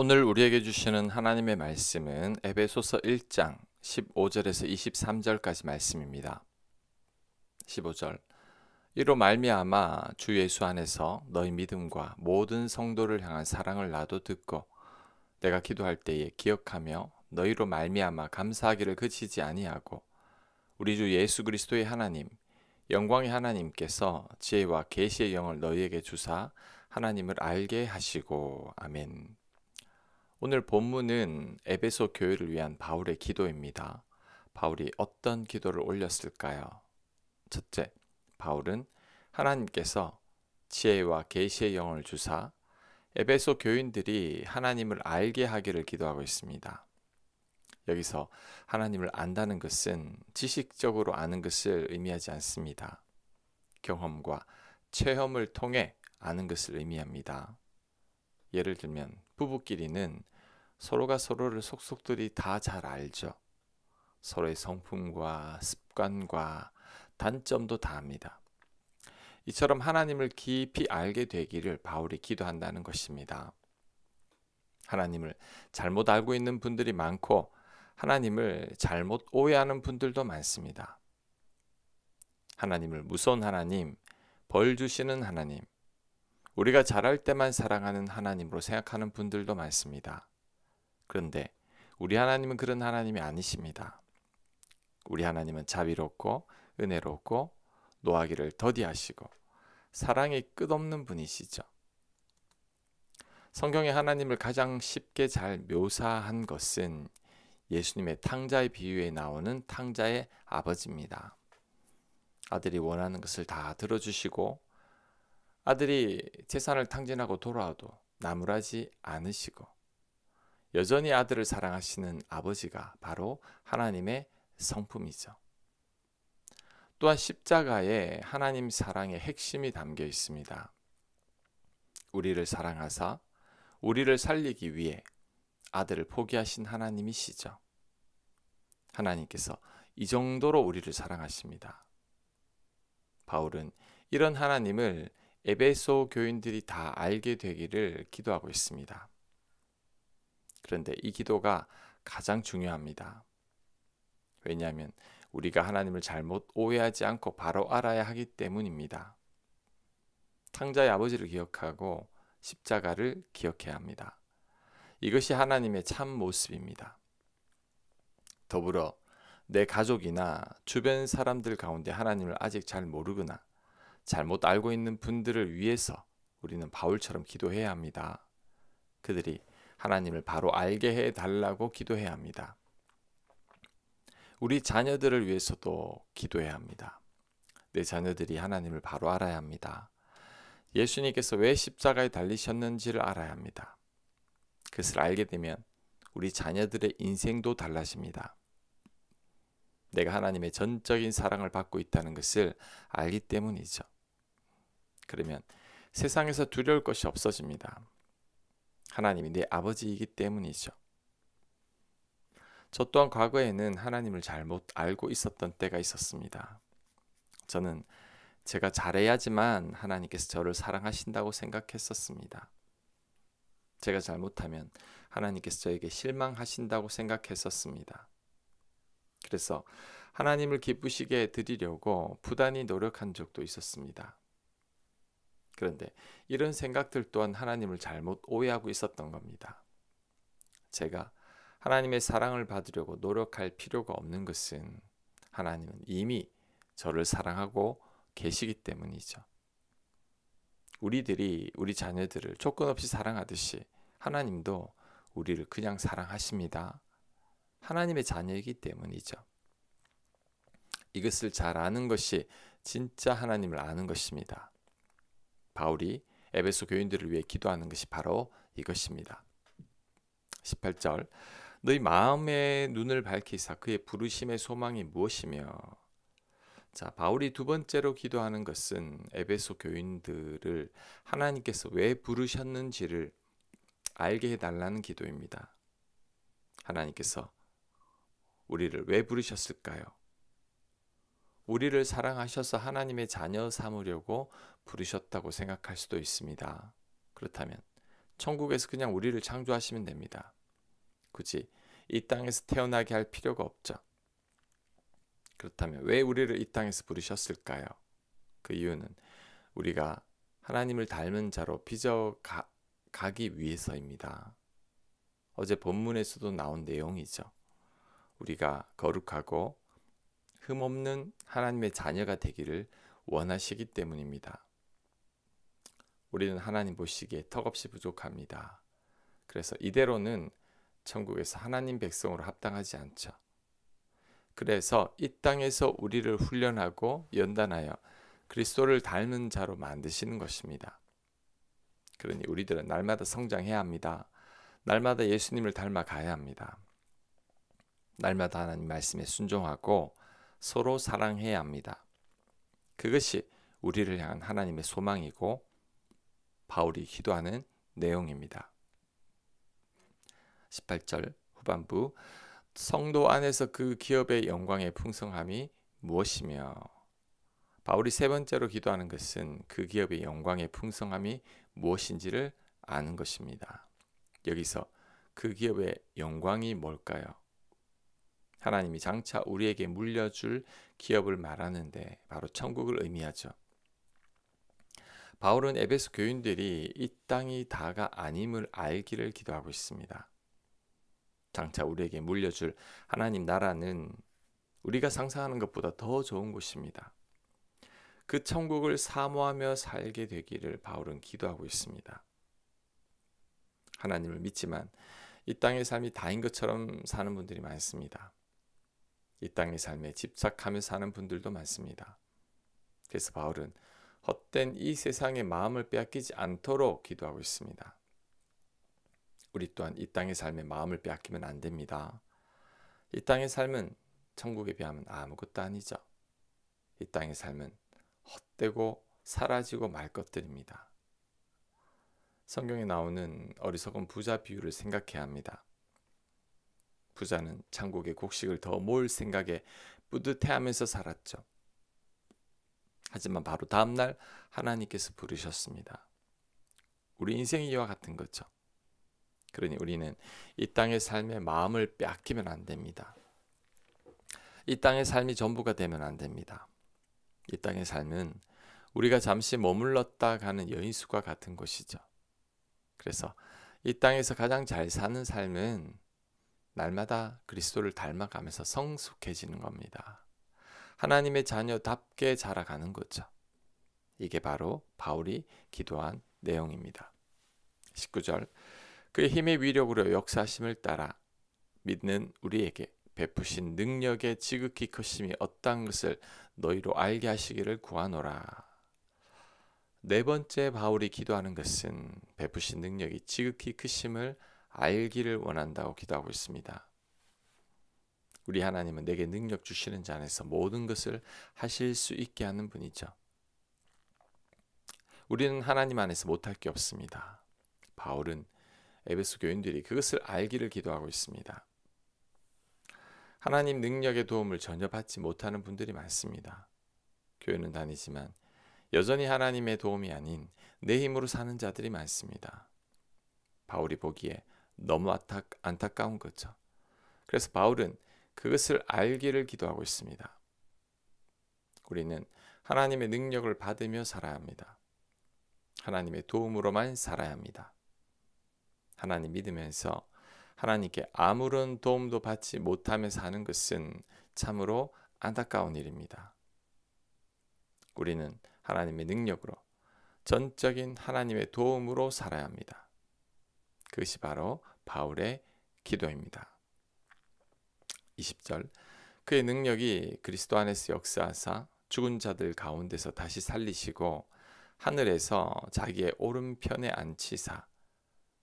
오늘 우리에게 주시는 하나님의 말씀은 에베소서 1장 15절에서 23절까지 말씀입니다. 15절 이로 말미암아 주 예수 안에서 너희 믿음과 모든 성도를 향한 사랑을 나도 듣고 내가 기도할 때에 기억하며 너희로 말미암아 감사하기를 그치지 아니하고 우리 주 예수 그리스도의 하나님 영광의 하나님께서 지혜와 계시의 영을 너희에게 주사 하나님을 알게 하시고 아멘. 오늘 본문은 에베소 교회를 위한 바울의 기도입니다. 바울이 어떤 기도를 올렸을까요? 첫째, 바울은 하나님께서 지혜와 계시의 영을 주사 에베소 교인들이 하나님을 알게 하기를 기도하고 있습니다. 여기서 하나님을 안다는 것은 지식적으로 아는 것을 의미하지 않습니다. 경험과 체험을 통해 아는 것을 의미합니다. 예를 들면 부부끼리는 서로가 서로를 속속들이 다 잘 알죠. 서로의 성품과 습관과 단점도 다 압니다. 이처럼 하나님을 깊이 알게 되기를 바울이 기도한다는 것입니다. 하나님을 잘못 알고 있는 분들이 많고 하나님을 잘못 오해하는 분들도 많습니다. 하나님을 무서운 하나님, 벌 주시는 하나님, 우리가 잘할 때만 사랑하는 하나님으로 생각하는 분들도 많습니다. 그런데 우리 하나님은 그런 하나님이 아니십니다. 우리 하나님은 자비롭고 은혜롭고 노하기를 더디하시고 사랑이 끝없는 분이시죠. 성경에 하나님을 가장 쉽게 잘 묘사한 것은 예수님의 탕자의 비유에 나오는 탕자의 아버지입니다. 아들이 원하는 것을 다 들어주시고 아들이 재산을 탕진하고 돌아와도 나무라지 않으시고 여전히 아들을 사랑하시는 아버지가 바로 하나님의 성품이죠. 또한 십자가에 하나님 사랑의 핵심이 담겨 있습니다. 우리를 사랑하사 우리를 살리기 위해 아들을 포기하신 하나님이시죠. 하나님께서 이 정도로 우리를 사랑하십니다. 바울은 이런 하나님을 에베소 교인들이 다 알게 되기를 기도하고 있습니다. 그런데 이 기도가 가장 중요합니다. 왜냐하면 우리가 하나님을 잘못 오해하지 않고 바로 알아야 하기 때문입니다. 탕자의 아버지를 기억하고 십자가를 기억해야 합니다. 이것이 하나님의 참 모습입니다. 더불어 내 가족이나 주변 사람들 가운데 하나님을 아직 잘 모르거나 잘못 알고 있는 분들을 위해서 우리는 바울처럼 기도해야 합니다. 그들이 하나님을 바로 알게 해달라고 기도해야 합니다. 우리 자녀들을 위해서도 기도해야 합니다. 내 자녀들이 하나님을 바로 알아야 합니다. 예수님께서 왜 십자가에 달리셨는지를 알아야 합니다. 그것을 알게 되면 우리 자녀들의 인생도 달라집니다. 내가 하나님의 전적인 사랑을 받고 있다는 것을 알기 때문이죠. 그러면 세상에서 두려울 것이 없어집니다. 하나님이 내 아버지이기 때문이죠. 저 또한 과거에는 하나님을 잘못 알고 있었던 때가 있었습니다. 저는 제가 잘해야지만 하나님께서 저를 사랑하신다고 생각했었습니다. 제가 잘못하면 하나님께서 저에게 실망하신다고 생각했었습니다. 그래서 하나님을 기쁘시게 드리려고 부단히 노력한 적도 있었습니다. 그런데 이런 생각들 또한 하나님을 잘못 오해하고 있었던 겁니다. 제가 하나님의 사랑을 받으려고 노력할 필요가 없는 것은 하나님은 이미 저를 사랑하고 계시기 때문이죠. 우리들이 우리 자녀들을 조건 없이 사랑하듯이 하나님도 우리를 그냥 사랑하십니다. 하나님의 자녀이기 때문이죠. 이것을 잘 아는 것이 진짜 하나님을 아는 것입니다. 바울이 에베소 교인들을 위해 기도하는 것이 바로 이것입니다. 18절 너희 마음의 눈을 밝히사 그의 부르심의 소망이 무엇이며. 자, 바울이 두 번째로 기도하는 것은 에베소 교인들을 하나님께서 왜 부르셨는지를 알게 해달라는 기도입니다. 하나님께서 우리를 왜 부르셨을까요? 우리를 사랑하셔서 하나님의 자녀 삼으려고 부르셨다고 생각할 수도 있습니다. 그렇다면 천국에서 그냥 우리를 창조하시면 됩니다. 굳이 이 땅에서 태어나게 할 필요가 없죠. 그렇다면 왜 우리를 이 땅에서 부르셨을까요? 그 이유는 우리가 하나님을 닮은 자로 빚어가기 위해서입니다. 어제 본문에서도 나온 내용이죠. 우리가 거룩하고 흠없는 하나님의 자녀가 되기를 원하시기 때문입니다. 우리는 하나님 보시기에 턱없이 부족합니다. 그래서 이대로는 천국에서 하나님 백성으로 합당하지 않죠. 그래서 이 땅에서 우리를 훈련하고 연단하여 그리스도를 닮은 자로 만드시는 것입니다. 그러니 우리들은 날마다 성장해야 합니다. 날마다 예수님을 닮아 가야 합니다. 날마다 하나님 말씀에 순종하고 서로 사랑해야 합니다. 그것이 우리를 향한 하나님의 소망이고 바울이 기도하는 내용입니다. 18절 후반부 성도 안에서 그 기업의 영광의 풍성함이 무엇이며 바울이 세 번째로 기도하는 것은 그 기업의 영광의 풍성함이 무엇인지를 아는 것입니다. 여기서 그 기업의 영광이 뭘까요? 하나님이 장차 우리에게 물려줄 기업을 말하는데 바로 천국을 의미하죠. 바울은 에베소 교인들이 이 땅이 다가 아님을 알기를 기도하고 있습니다. 장차 우리에게 물려줄 하나님 나라는 우리가 상상하는 것보다 더 좋은 곳입니다. 그 천국을 사모하며 살게 되기를 바울은 기도하고 있습니다. 하나님을 믿지만 이 땅의 삶이 다인 것처럼 사는 분들이 많습니다. 이 땅의 삶에 집착하며 사는 분들도 많습니다. 그래서 바울은 헛된 이 세상의 마음을 빼앗기지 않도록 기도하고 있습니다. 우리 또한 이 땅의 삶의 마음을 빼앗기면 안 됩니다. 이 땅의 삶은 천국에 비하면 아무것도 아니죠. 이 땅의 삶은 헛되고 사라지고 말 것들입니다. 성경에 나오는 어리석은 부자 비유를 생각해야 합니다. 부자는 천국의 곡식을 더 모을 생각에 뿌듯해하면서 살았죠. 하지만 바로 다음 날 하나님께서 부르셨습니다. 우리 인생이 이와 같은 거죠. 그러니 우리는 이 땅의 삶의 마음을 빼앗기면 안 됩니다. 이 땅의 삶이 전부가 되면 안 됩니다. 이 땅의 삶은 우리가 잠시 머물렀다 가는 여인수가 같은 것이죠. 그래서 이 땅에서 가장 잘 사는 삶은 날마다 그리스도를 닮아가면서 성숙해지는 겁니다. 하나님의 자녀답게 자라가는 거죠. 이게 바로 바울이 기도한 내용입니다. 19절 그의 힘의 위력으로 역사하심을 따라 믿는 우리에게 베푸신 능력의 지극히 크심이 어떠한 것을 너희로 알게 하시기를 구하노라. 네 번째 바울이 기도하는 것은 베푸신 능력이 지극히 크심을 알기를 원한다고 기도하고 있습니다. 우리 하나님은 내게 능력 주시는 자 안에서 모든 것을 하실 수 있게 하는 분이죠. 우리는 하나님 안에서 못할 게 없습니다. 바울은 에베소 교인들이 그것을 알기를 기도하고 있습니다. 하나님 능력의 도움을 전혀 받지 못하는 분들이 많습니다. 교회는 다니지만 여전히 하나님의 도움이 아닌 내 힘으로 사는 자들이 많습니다. 바울이 보기에 너무 안타까운 거죠. 그래서 바울은 그것을 알기를 기도하고 있습니다. 우리는 하나님의 능력을 받으며 살아야 합니다. 하나님의 도움으로만 살아야 합니다. 하나님 믿으면서 하나님께 아무런 도움도 받지 못하며 사는 것은 참으로 안타까운 일입니다. 우리는 하나님의 능력으로 전적인 하나님의 도움으로 살아야 합니다. 그것이 바로 바울의 기도입니다. 20절 그의 능력이 그리스도 안에서 역사하사 죽은 자들 가운데서 다시 살리시고 하늘에서 자기의 오른편에 앉히사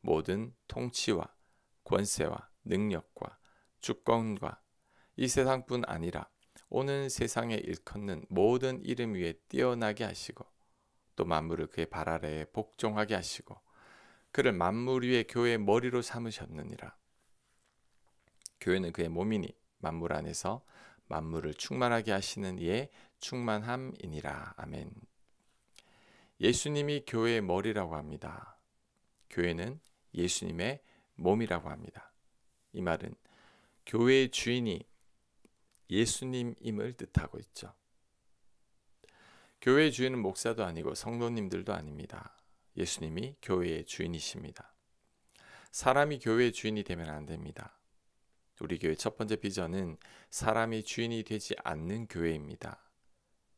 모든 통치와 권세와 능력과 주권과 이 세상뿐 아니라 오는 세상에 일컫는 모든 이름 위에 뛰어나게 하시고 또 만물을 그의 발 아래에 복종하게 하시고 그를 만물 위에 교회의 머리로 삼으셨느니라. 교회는 그의 몸이니 만물 안에서 만물을 충만하게 하시는 이의 충만함이니라. 아멘. 예수님이 교회의 머리라고 합니다. 교회는 예수님의 몸이라고 합니다. 이 말은 교회의 주인이 예수님임을 뜻하고 있죠. 교회의 주인은 목사도 아니고 성도님들도 아닙니다. 예수님이 교회의 주인이십니다. 사람이 교회의 주인이 되면 안 됩니다. 우리 교회 첫 번째 비전은 사람이 주인이 되지 않는 교회입니다.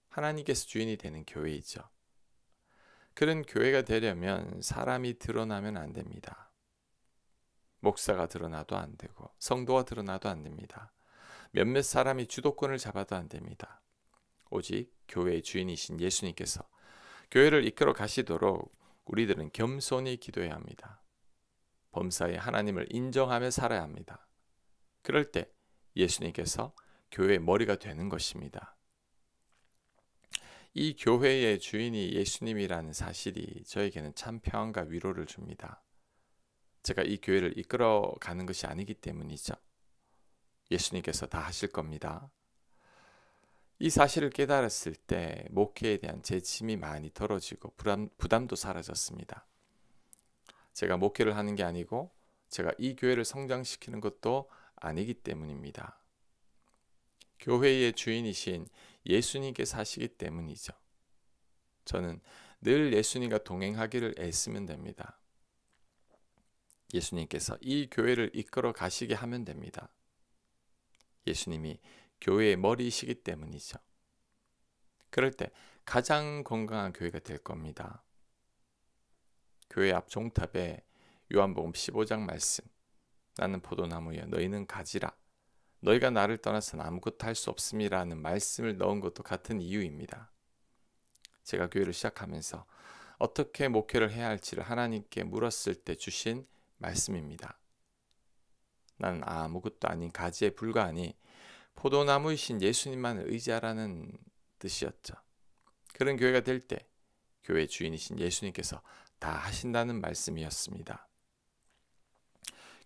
하나님께서 주인이 되는 교회이죠. 그런 교회가 되려면 사람이 드러나면 안 됩니다. 목사가 드러나도 안 되고 성도가 드러나도 안 됩니다. 몇몇 사람이 주도권을 잡아도 안 됩니다. 오직 교회의 주인이신 예수님께서 교회를 이끌어 가시도록 우리들은 겸손히 기도해야 합니다. 범사에 하나님을 인정하며 살아야 합니다. 그럴 때 예수님께서 교회의 머리가 되는 것입니다. 이 교회의 주인이 예수님이라는 사실이 저에게는 참 평안과 위로를 줍니다. 제가 이 교회를 이끌어 가는 것이 아니기 때문이죠. 예수님께서 다 하실 겁니다. 이 사실을 깨달았을 때 목회에 대한 제 짐이 많이 덜어지고 부담도 사라졌습니다. 제가 목회를 하는 게 아니고 제가 이 교회를 성장시키는 것도 아니기 때문입니다. 교회의 주인이신 예수님께서 하시기 때문이죠. 저는 늘 예수님과 동행하기를 애쓰면 됩니다. 예수님께서 이 교회를 이끌어 가시게 하면 됩니다. 예수님이 교회의 머리이시기 때문이죠. 그럴 때 가장 건강한 교회가 될 겁니다. 교회 앞 종탑에 요한복음 15장 말씀, 나는 포도나무여 너희는 가지라, 너희가 나를 떠나서는 아무것도 할 수 없음이라는 말씀을 넣은 것도 같은 이유입니다. 제가 교회를 시작하면서 어떻게 목회를 해야 할지를 하나님께 물었을 때 주신 말씀입니다. 나는 아무것도 아닌 가지에 불과하니 포도나무이신 예수님만을 의지하라는 뜻이었죠. 그런 교회가 될 때 교회 주인이신 예수님께서 다 하신다는 말씀이었습니다.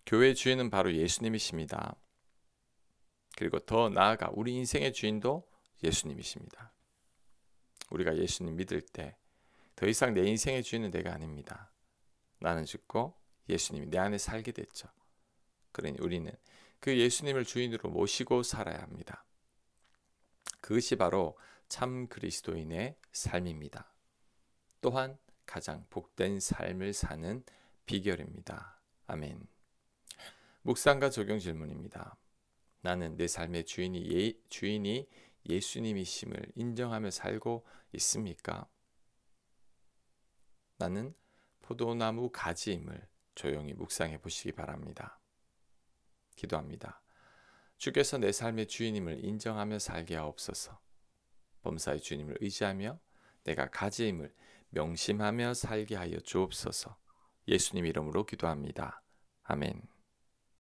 교회 주인은 바로 예수님이십니다. 그리고 더 나아가 우리 인생의 주인도 예수님이십니다. 우리가 예수님 믿을 때 더 이상 내 인생의 주인은 내가 아닙니다. 나는 죽고 예수님이 내 안에 살게 됐죠. 그러니 우리는 그 예수님을 주인으로 모시고 살아야 합니다. 그것이 바로 참 그리스도인의 삶입니다. 또한 가장 복된 삶을 사는 비결입니다. 아멘. 묵상과 적용 질문입니다. 나는 내 삶의 주인이 예수님이심을 인정하며 살고 있습니까? 나는 포도나무 가지임을 조용히 묵상해 보시기 바랍니다. 기도합니다. 주께서 내 삶의 주인임을 인정하며 살게 하옵소서. 범사의 주님을 의지하며 내가 가지임을 명심하며 살게 하여 주옵소서. 예수님 이름으로 기도합니다. 아멘.